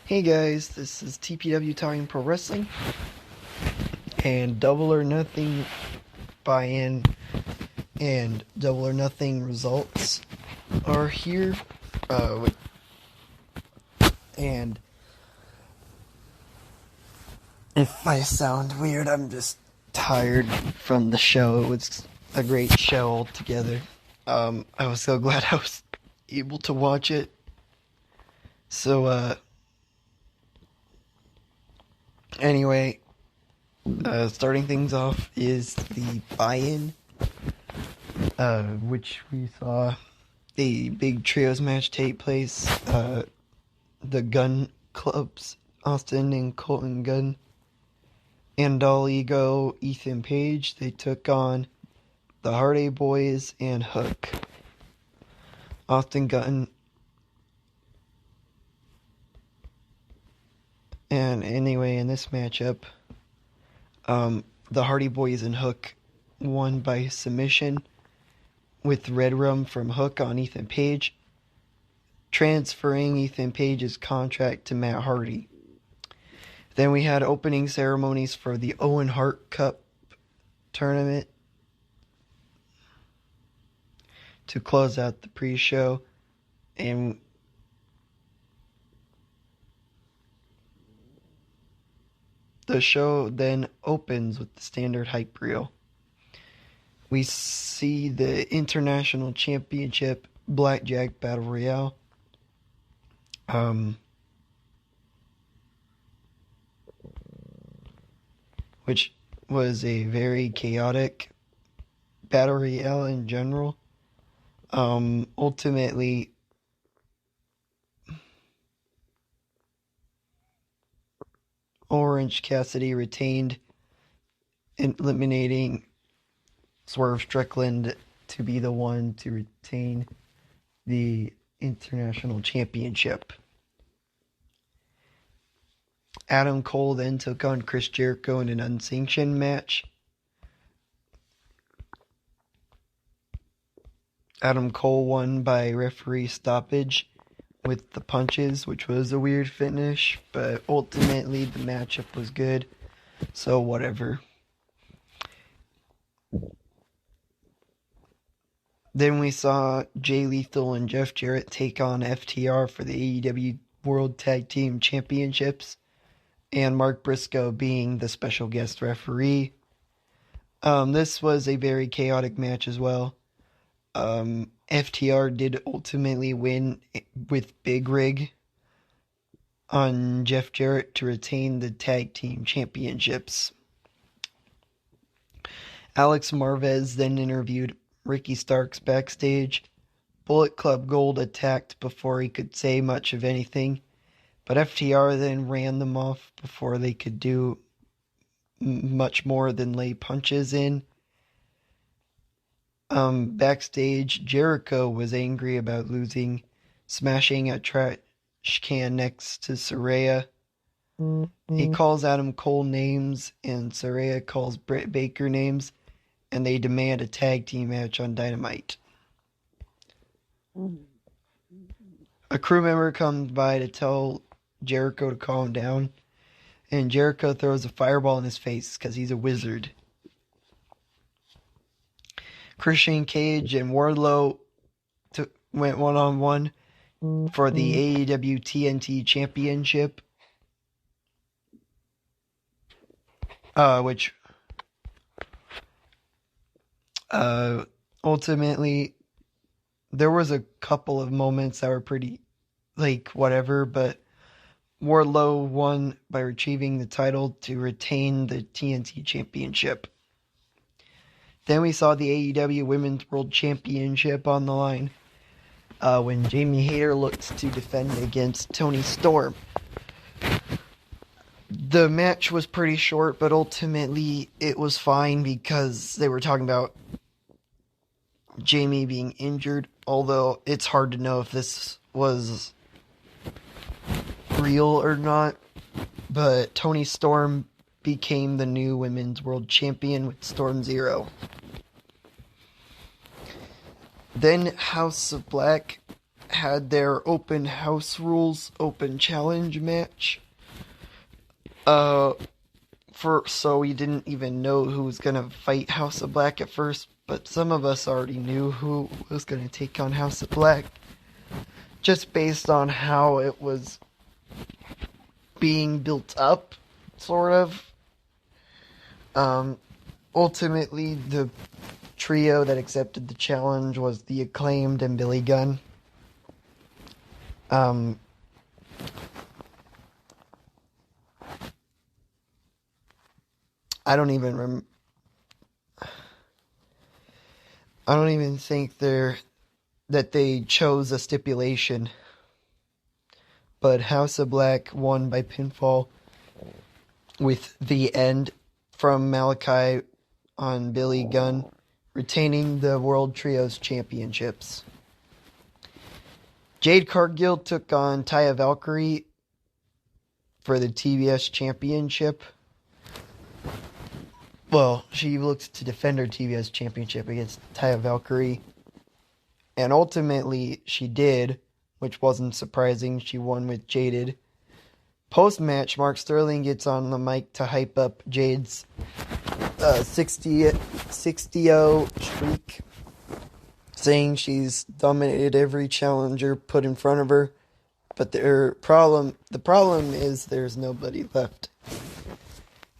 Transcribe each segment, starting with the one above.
Hey guys, this is TPW Talking Pro Wrestling, and Double or Nothing buy-in and Double or Nothing results are here. And if I sound weird, I'm just tired from the show. It was a great show altogether. I was so glad I was able to watch it. So, anyway, starting things off is the buy-in, which we saw a big trios match take place. The Gun Clubs, Austin and Colton Gunn, and All Ego, Ethan Page, they took on the Hardy Boys and Hook. Austin Gunn and anyway, in this matchup, the Hardy Boys and Hook won by submission with Red Rum from Hook on Ethan Page, transferring Ethan Page's contract to Matt Hardy. Then we had opening ceremonies for the Owen Hart Cup tournament to close out the pre-show, and the show then opens with the standard hype reel. We see the International Championship Blackjack Battle Royale. Which was a very chaotic battle royale in general. Ultimately, Orange Cassidy retained, eliminating Swerve Strickland to be the one to retain the International Championship. Adam Cole then took on Chris Jericho in an unsanctioned match. Adam Cole won by referee stoppage with the punches, which was a weird finish, but ultimately the matchup was good, so whatever. Then we saw Jay Lethal and Jeff Jarrett take on FTR for the AEW World Tag Team Championships, and Mark Briscoe being the special guest referee. This was a very chaotic match as well. FTR did ultimately win with Big Rig on Jeff Jarrett to retain the tag team championships. Alex Marvez then interviewed Ricky Starks backstage. Bullet Club Gold attacked before he could say much of anything, but FTR then ran them off before they could do much more than lay punches in. Backstage, Jericho was angry about losing, smashing a trash can next to Saraya. He calls Adam Cole names, and Saraya calls Britt Baker names, and they demand a tag team match on Dynamite. A crew member comes by to tell Jericho to calm down, and Jericho throws a fireball in his face because he's a wizard. Christian Cage and Wardlow went one-on-one for the AEW TNT Championship, which ultimately there was a couple of moments that were pretty whatever, but Wardlow won by retrieving the title to retain the TNT Championship. Then we saw the AEW Women's World Championship on the line when Jamie Hayter looked to defend against Toni Storm. The match was pretty short, but ultimately it was fine because they were talking about Jamie being injured, although it's hard to know if this was real or not. But Toni Storm became the new Women's World Champion with Storm Zero. Then House of Black had their open house rules, open challenge match. So we didn't even know who was gonna fight House of Black at first, but some of us already knew who was gonna take on House of Black, just based on how it was being built up, sort of. Ultimately, the trio that accepted the challenge was the Acclaimed and Billy Gunn. I don't even think that they chose a stipulation, but House of Black won by pinfall with the end from Malachi on Billy Gunn, retaining the World Trios Championships. Jade Cargill took on Taya Valkyrie for the TBS Championship. Well, she looked to defend her TBS Championship against Taya Valkyrie, and ultimately she did, which wasn't surprising. She won with Jaded. Post-match, Mark Sterling gets on the mic to hype up Jade's 60-0 streak, saying she's dominated every challenger put in front of her, but the problem is there's nobody left.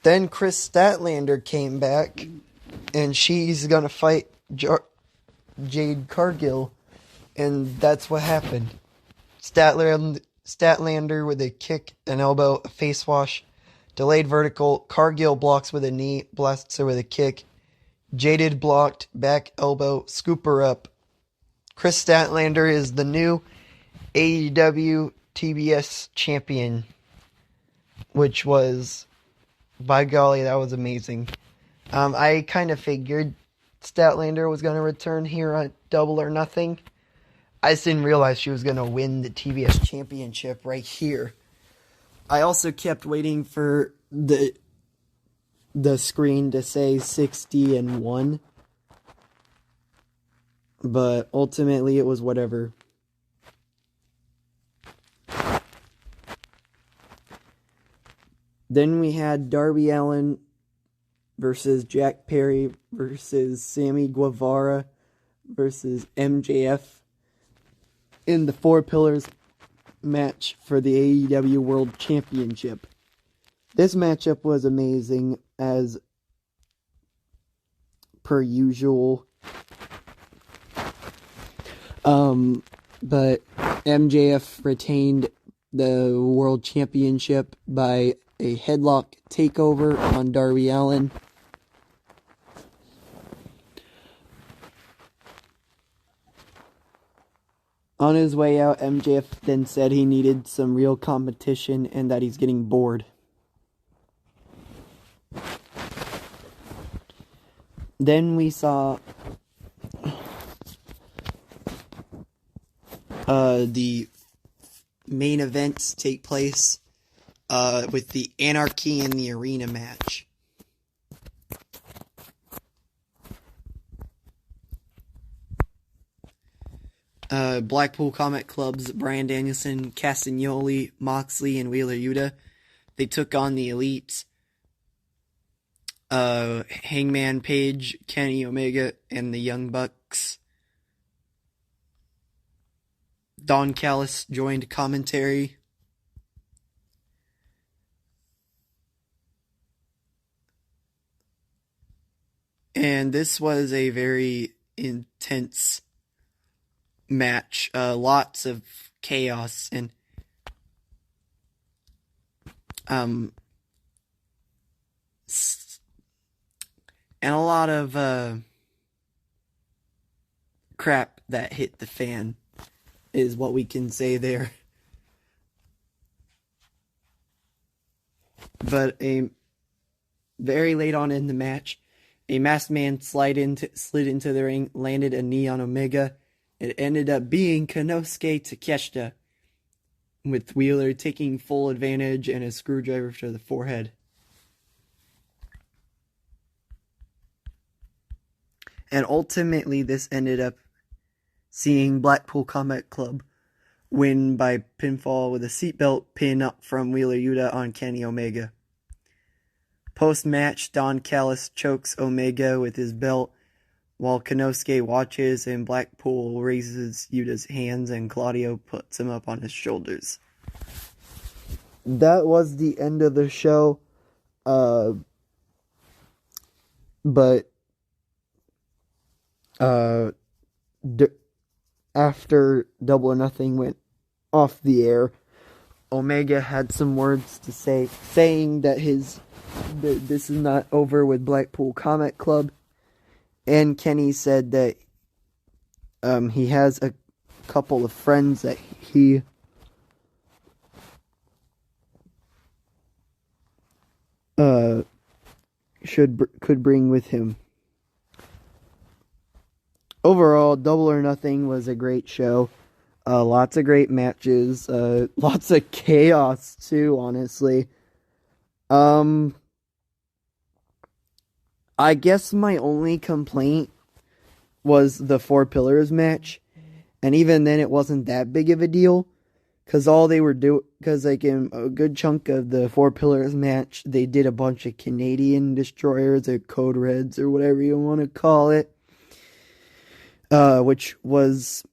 Then Chris Statlander came back, and she's gonna fight Jade Cargill, and that's what happened. Statlander with a kick, an elbow, a face wash, delayed vertical. Cargill blocks with a knee, blasts her with a kick. Jaded blocked, back elbow, scoop her up. Chris Statlander is the new AEW TBS champion, which was, by golly, that was amazing. I kind of figured Statlander was going to return here on Double or Nothing. I just didn't realize she was going to win the TBS championship right here. I also kept waiting for the screen to say 60-1. But ultimately it was whatever. Then we had Darby Allin versus Jack Perry versus Sammy Guevara versus MJF in the Four Pillars match for the AEW World Championship. This matchup was amazing as per usual. But MJF retained the World Championship by a headlock takeover on Darby Allin. On his way out, MJF then said he needed some real competition and that he's getting bored. Then we saw the main events take place with the Anarchy in the Arena match. Blackpool Combat Club's Bryan Danielson, Castagnoli, Moxley, and Wheeler Yuta. They took on the Elite, Hangman Page, Kenny Omega, and the Young Bucks. Don Callis joined commentary. And this was a very intense match. Lots of chaos and a lot of crap that hit the fan is what we can say there. But very late on in the match, a masked man slid into the ring, landed a knee on Omega. It ended up being Konosuke Takeshita, with Wheeler taking full advantage and a screwdriver to the forehead. And ultimately, this ended up seeing Blackpool Combat Club win by pinfall with a seatbelt pin from Wheeler Yuta on Kenny Omega. Post-match, Don Callis chokes Omega with his belt while Konosuke watches and Blackpool raises Yuta's hands and Claudio puts him up on his shoulders. That was the end of the show. But after Double or Nothing went off the air, Omega had some words to say, saying that this is not over with Blackpool Comic Club. And Kenny said that he has a couple of friends that he could bring with him. Overall, Double or Nothing was a great show. Lots of great matches. Lots of chaos too, honestly. I guess my only complaint was the Four Pillars match. And even then it wasn't that big of a deal. Because all they were doing, because like in a good chunk of the Four Pillars match, they did a bunch of Canadian destroyers or Code Reds or whatever you want to call it. Which was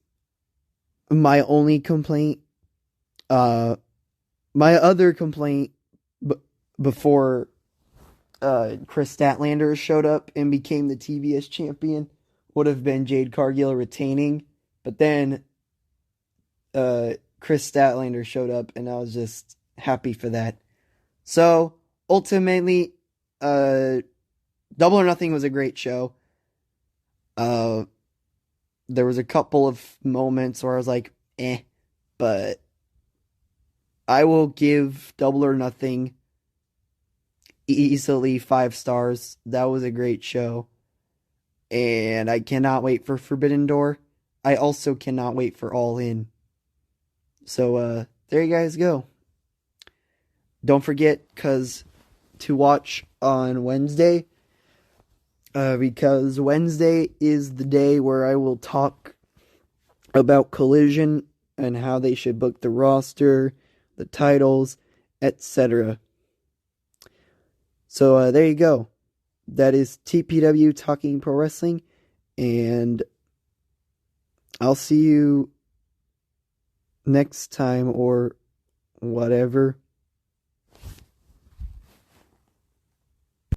my only complaint. My other complaint before Chris Statlander showed up and became the TBS champion would have been Jade Cargill retaining. But then Chris Statlander showed up, and I was just happy for that. So, ultimately, Double or Nothing was a great show. There was a couple of moments where I was like, but I will give Double or Nothing easily 5 stars. That was a great show. And I cannot wait for Forbidden Door. I also cannot wait for All In. So, there you guys go. Don't forget to watch on Wednesday. Because Wednesday is the day where I will talk about Collision and how they should book the roster, the titles, etc. So, there you go. That is TPW Talking Pro Wrestling. And I'll see you next time or whatever.